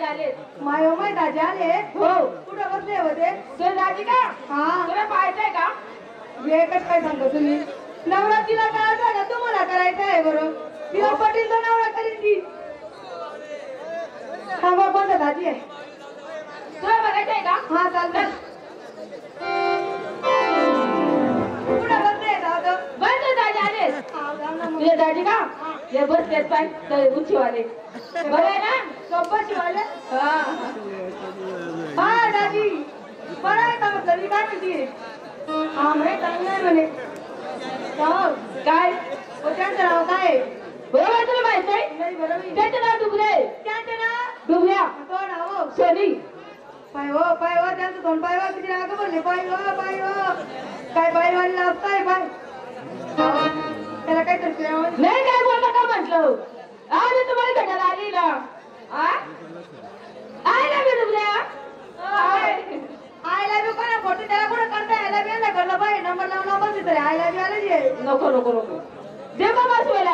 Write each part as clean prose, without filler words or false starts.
आले. माय दाजी आले. हो. कुठं बसले होते? तुला दाजी का? हा. तुला पाहायचंय का? एकच काय सांगतो तुम्ही, नवरा तिला करायचा ना तुम्हाला करायचं आहे बरं. तिला पटेल तर नवरा करीन ती. हा बघ कोणता दाजी आहे? तुला बघायचंय का? हा चालतं. कुठं बसले दादा? बस तुझे दाजी आले. हा जाऊ ना मग. तुझे दाजी का? ये बस तेच पाय उंचीवाले. बरं आहे ना? गप्पा शिवाले. हा. हा दादी बरं आहे का? म्हटलं मी काय म्हणते? हा म्हणे चांगलं आहे म्हणे. हो. काय? हो त्यांचं नाव काय आहे? बरोबर तुला माहित आहे? नाही बरोबर. त्याचं नाव डुबले. त्यांचं नाव? डुबल्या. तो नाव सोनी. पाय हो त्यांचं दोन पाय हो किती राग बोलले. पाय हो काय पायवाली लागताय पाय. त्याला काय तर नाही काय बोलता का म्हटलं? आज तुम्हाला भेटायला आली ना. आय ना मी डुबल्या. आय लव्ह यू कोणा फोटो त्याला कुठं करता आय लव्ह यू करलं पाहिजे. नंबर लावून बसली तरी आय लव्ह यू आलं जे. नको नको नको दे बाबा सोयला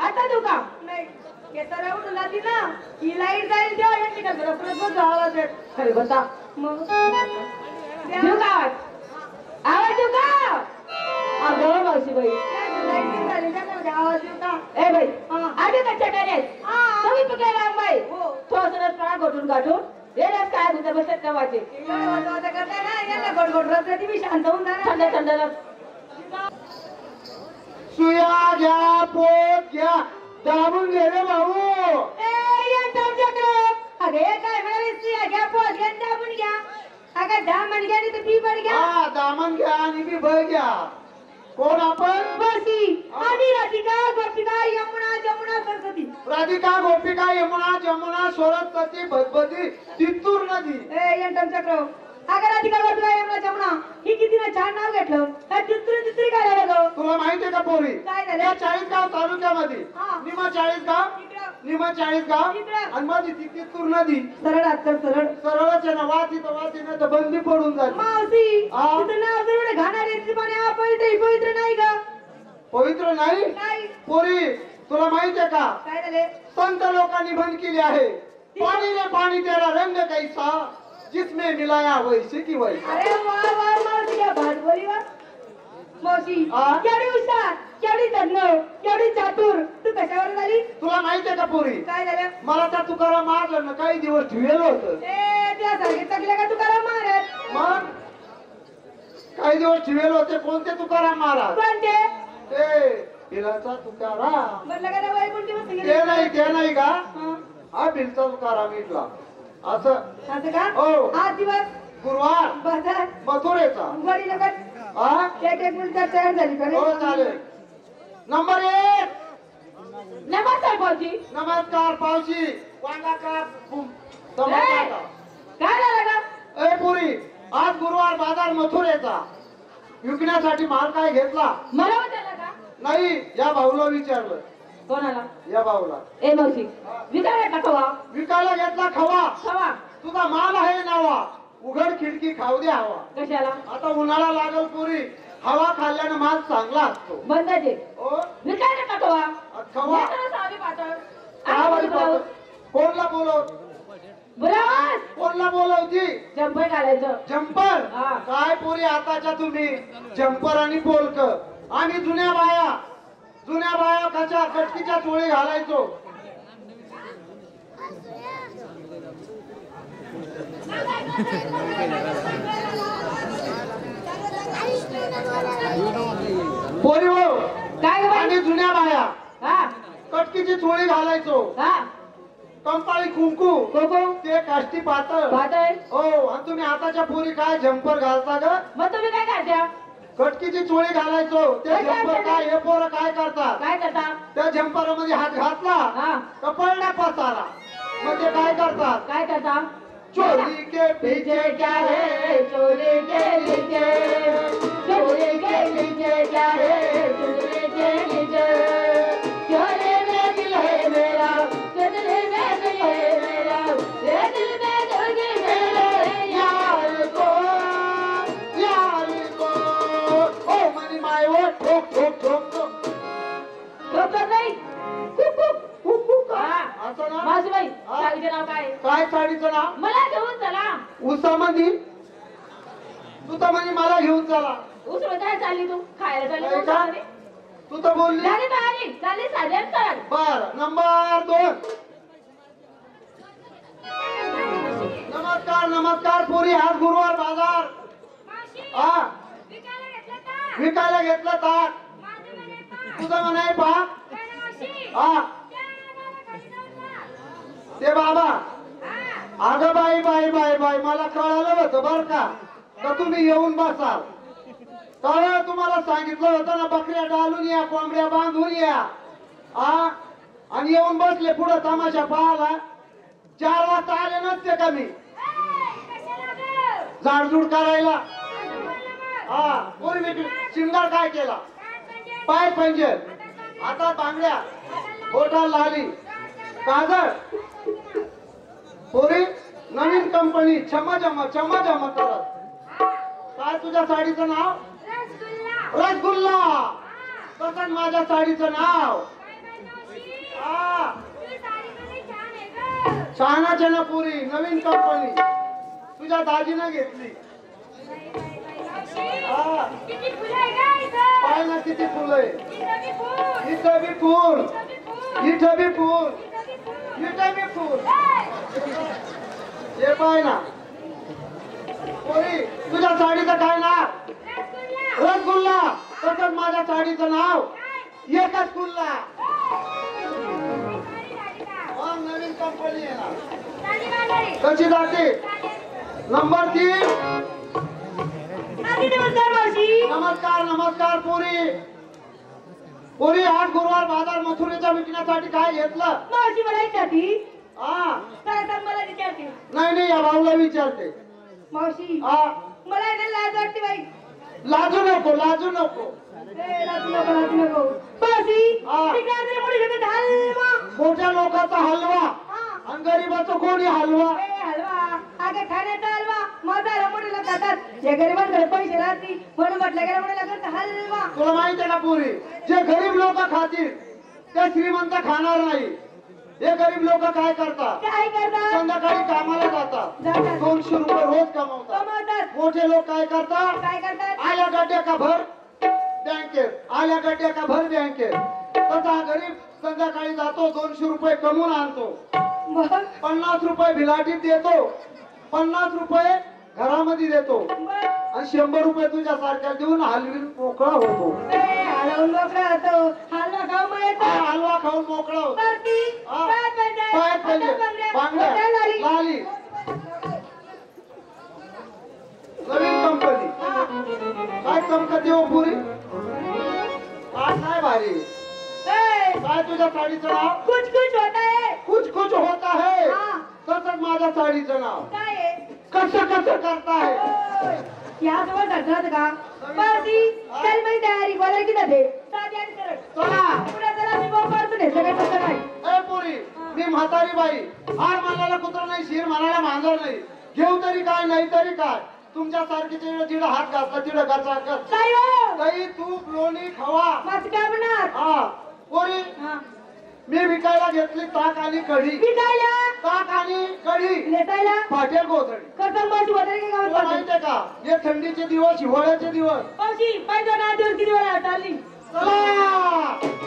आता देऊ का? नाही केसाला उठून जाती ना ही लाईट जाईल तेव्हा यांची का परत आवाज येत. खरी बता मग देऊ का आवाज देऊ का? अगं मावशी बाई लाईट झाली त्याच्यामध्ये आवाज येऊ का? ए बाई हा. आधी कच्च्या काय तुम्ही पिकायला बाई हो. थोडस प्राण घोटून गाठून हे रस काय तुझ्या बसत ठेवायचे करताय ना यांना गोड गोड रस ती मी शांत होऊन थंड जाणार. थंड रस. सुया घ्या पोट घ्या दाबून घे रे भाऊ. अगे काय म्हणाले घ्या पोट घ्या दाबून घ्या. अगं दामन घ्या नाही तर पी पण घ्या. हा दामन घ्या आणि बी भय घ्या. कोण आपण? बसी आधी राधिका गोपिका यमुना जमुना सरस्वती. राधिका गोपिका यमुना जमुना सरस्वती भगवती तित्तूर नदी. यंटम चक्र. अगं राधिका गोपिका यमुना जमुना ही किती ना छान नाव घेतलं. तित्री काय झालं? तुला माहितीये का पोरी? काय झालं? या 40गाव तालुक्यामध्ये हा. निमा 40गाव निमा 40गाव इकडं. आणि मध्ये ती तित्तूर नदी. सरळ हात कर सरळ. सरळच आहे ना वाची तर बंदी पडून जाते. मावशी हा. तुझं नाव जर एवढं घाणार आहे पण पवित्र नाही का? पवित्र नाही नाही. पोरी तुला माहितीये का? काय झाले? संत लोकांनी बंद केली आहे. पाणी ने पाणी तेरा रंग कैसा जिसमें मिलाया वैसे की वैसा. अरे वा मावशी क्या बात बोली वा. मावशी हा? केवढी हुशार केवढी तज्ञ केवढी चातुर. तू कशावर झाली? तुला माहितीये का पोरी? काय झालं? मला त्या तुकाराम महाराजांना काही दिवस ठेवलं होतं. त्या सांगितलं का तुकाराम महाराज? मग काही दिवस ठेवले होते. कोणते तुकाराम महाराज? कोणते? ते बिलाचा तुकाराम. म्हणलं का वय कोणती वस्तू ते गेली? नाही का? हा. हा बिलचा तुकाराम इथला असं. असं का? हो. आज दिवस गुरुवार बाजार मथुरेचा. गडी नगर हा एक मिनिट तयार झाली का? हो चालेल. नंबर 1 नमस्कार भाऊजी. नमस्कार पावशी वांगा का काय झालं का? ए पुरी आज गुरुवार बाजार मथुरेचा विकण्यासाठी माल काय घेतला? मला विचारलं का? नाही या भाऊला विचारलं. कोणाला? या भाऊला. ए मावशी विचारायला का खवा? विकायला घेतला खवा. खवा तुझा माल आहे नावा उघड खिडकी खाऊ दे हवा. कशाला? आता उन्हाळा लागल पुरी हवा खाल्ल्यानं माल चांगला असतो. बंदाचे ओ विचारायला का खवा? खवा येताना साधी पातळ. काय वाली आणि पाहतो? कोणला बोलव? ब्लाऊज कोणला बोलवती? जंपर घालायचं. जम्पर. हा. काय पोरी आताच्या तुम्ही जम्पर आणि पोलक. आम्ही जुन्या बाया कशा कटकीच्या चोळी घालायचो. पोरी हो काय गं बाई? आम्ही जुन्या बाया हा कटकीची चोळी घालायचो. हा कंपाळी कुंकू कोको ते काष्टी पातळ. पातळ. हो आणि तुम्ही आताच्या पोरी काय जम्पर घालता ग? मग तुम्ही काय करत्या? कटकीची चोळी घालायचो. ते काय जम्पर करता? काय हे पोरं काय करतात? काय करता? त्या जम्पर मध्ये हात घातला हा कपडला पसारा मग ते काय करतात? काय करता? चोरी के पीछे क्या है चोरी के नीचे चोरी के नीचे क्या है चोरी के नीचे चोरी में दिल है मेरा चोरी में दिल है मेरा ये दिल में दोगी मेरे यार को ओ मनी माय वो ठोक ठोक ठोक ठोक. डॉक्टर नाही कुक कुक कुकू का? हा असं ना? मासूबाई हा. साडीचं नाव काय? काय साडी होती तू तर म्हणे मला घेऊन चला उसरून काय चालली तू खायला चालली नाही तू का? गावामध्ये? तू तर बोलली झाली तर आली चालली साध्या चल बर नंबर 2 नमस्कार नमस्कार पुरी आज गुरुवार बाजार हा विकायला घेतलं ताक तुझं म्हणाय पाक हा ते बाबा अगं बाई बाई बाई बाई मला कळालं होतं बर का तुम्ही येऊन बसाल तर तुम्हाला सांगितलं होतं ना बकऱ्या डालून या कोंबड्या बांधून या हा आणि येऊन बसले पुढे तमाशा पाहायला 4 वाजता आले नसते का मी झाडझूड करायला हा पूर्वी शिंगार काय केला पाय पंजर हातात बांगड्या बोटा लाली काजळ पोरी नवीन कंपनी चमचम करत काय तुझ्या साडीचं नाव रसगुल्ला तसं माझ्या साडीचं नाव हा छानाच्या ना पुरी नवीन कंपनी तुझ्या दाजीनं घेतली हा पाय ना किती फुलं आहे इथं बी फुल इथं बी फुल इथं बी फुल हे पाय ना पोरी तुझ्या साडीचं काय नाव रसगुल्ला तसंच माझ्या साडीचं नाव एकच गुल्ला मग नवीन कंपनी आहे ना कशी जाते नंबर 3 नमस्कार मावशी नमस्कार नमस्कार पुरी पुरी आज गुरुवार बाजार मथुरेच्या विकण्यासाठी काय घेतलं मावशी मला विचारती हा काय तर मला विचारते नाही नाही या भाऊला विचारते मावशी हा मला इथे लाज वाटते बाई लाजू नको लाजू नको ए, लाजू नको मावशी हा. तिकडे आजरी मुली शकत हलवा मोठ्या लोकांचा हलवा हा. आणि गरीबाचा कोणी हलवा ए, हलवा अगं खाण्याचा हलवा माझा मुलीला खातात जे गरिबांकडे पैसे राहतील म्हणून म्हटलं गेलं मुलीला करता हलवा तुला माहिती आहे का पुरी जे गरीब लोक खातील ते श्रीमंत खाणार नाही हे गरीब लोक काय करतात काय करतात संध्याकाळी कामाला जातात जातात. 200 रुपये रोज कमवतात कमवतात मोठे लोक काय करतात काय करतात आल्या गड्ड्या का भर बँकेत आल्या गड्ड्या का भर बँकेत तसा गरीब संध्याकाळी जातो 200 रुपये कमवून आणतो मग 50 रुपये भिलाटीत देतो 50 रुपये घरामध्ये देतो मग आणि 100 रुपये तुझ्या सारख्या देऊन हलवीन मोकळा होतो ए, हलवून मोकळा होतो हलवा खाऊ मग येतो हलवा खाऊन मोकळा होतो पार्टी, हा. पाय पंजे, पायात पंजे, हातात बांगड्या, हातात लाली. लाली. नवीन कंपनी हा. काय चमकते हो पुरी काय भारी ए, काय तुझ्या साडीचं नाव कुछ कुछ होता है कुछ कुछ होता है हा. तसंच माझ्या साडीचं नाव काय आहे कसं कसं करता है या जवळ धरणार का पार्टी चल मी तयारी बोलाय की जाते साधी आणि सरळ चला पुढे चला मी बॉम्ब मारतो नाही सगळं कसं नाही ए पुरी मी म्हातारी बाई हार मानायला कुत्र नाही शिर मानायला मांजर नाही घेऊ तरी काय नाही तरी काय तुमच्या सारखीचे जिडं हात घातला तिडं घाचा काय हो दही तूप लोणी खवा माझं काय म्हणणार हा पुरी हा मी विकायला घेतली ताक आणि कढी विकायला ताक आणि कढी नेतायला पाटील गोधडी कसं मावशी वगैरे काय तुला गावात माहितीये का हे थंडीचे दिवस हिवाळ्याचे दिवस मावशी पाहिजे ना दिवस किती वेळा चालली चला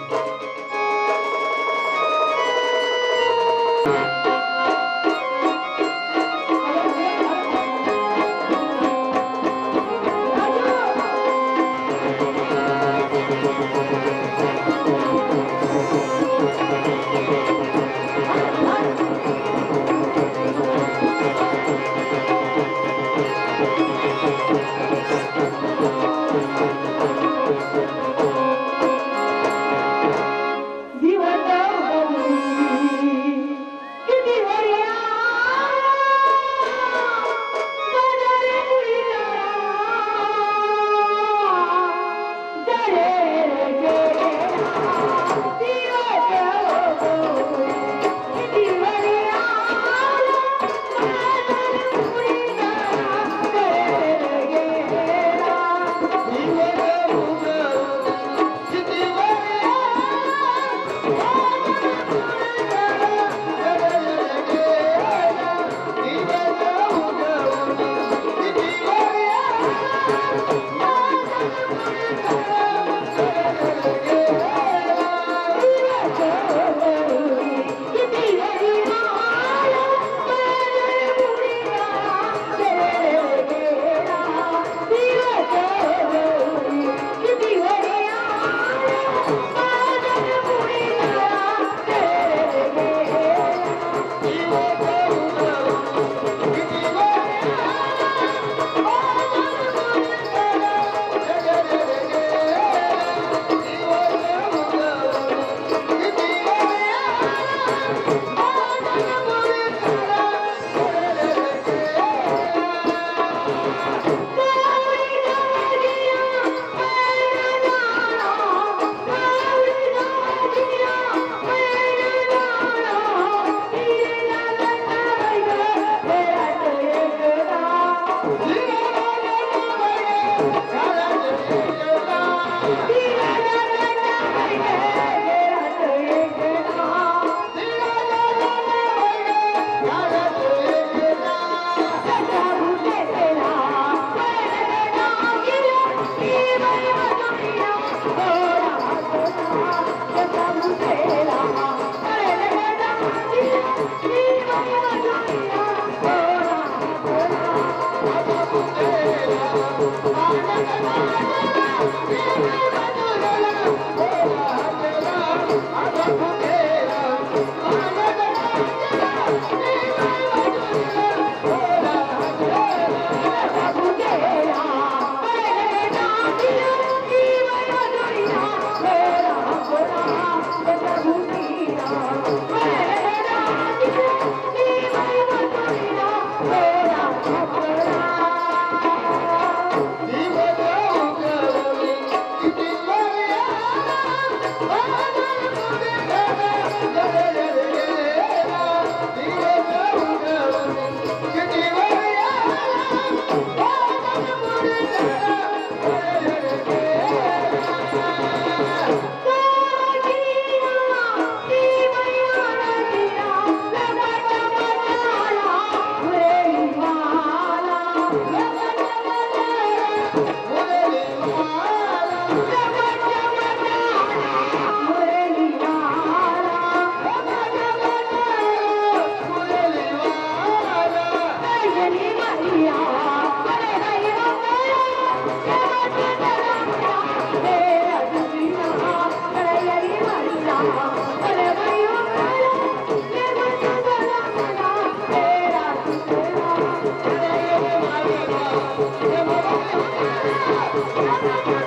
Thank you.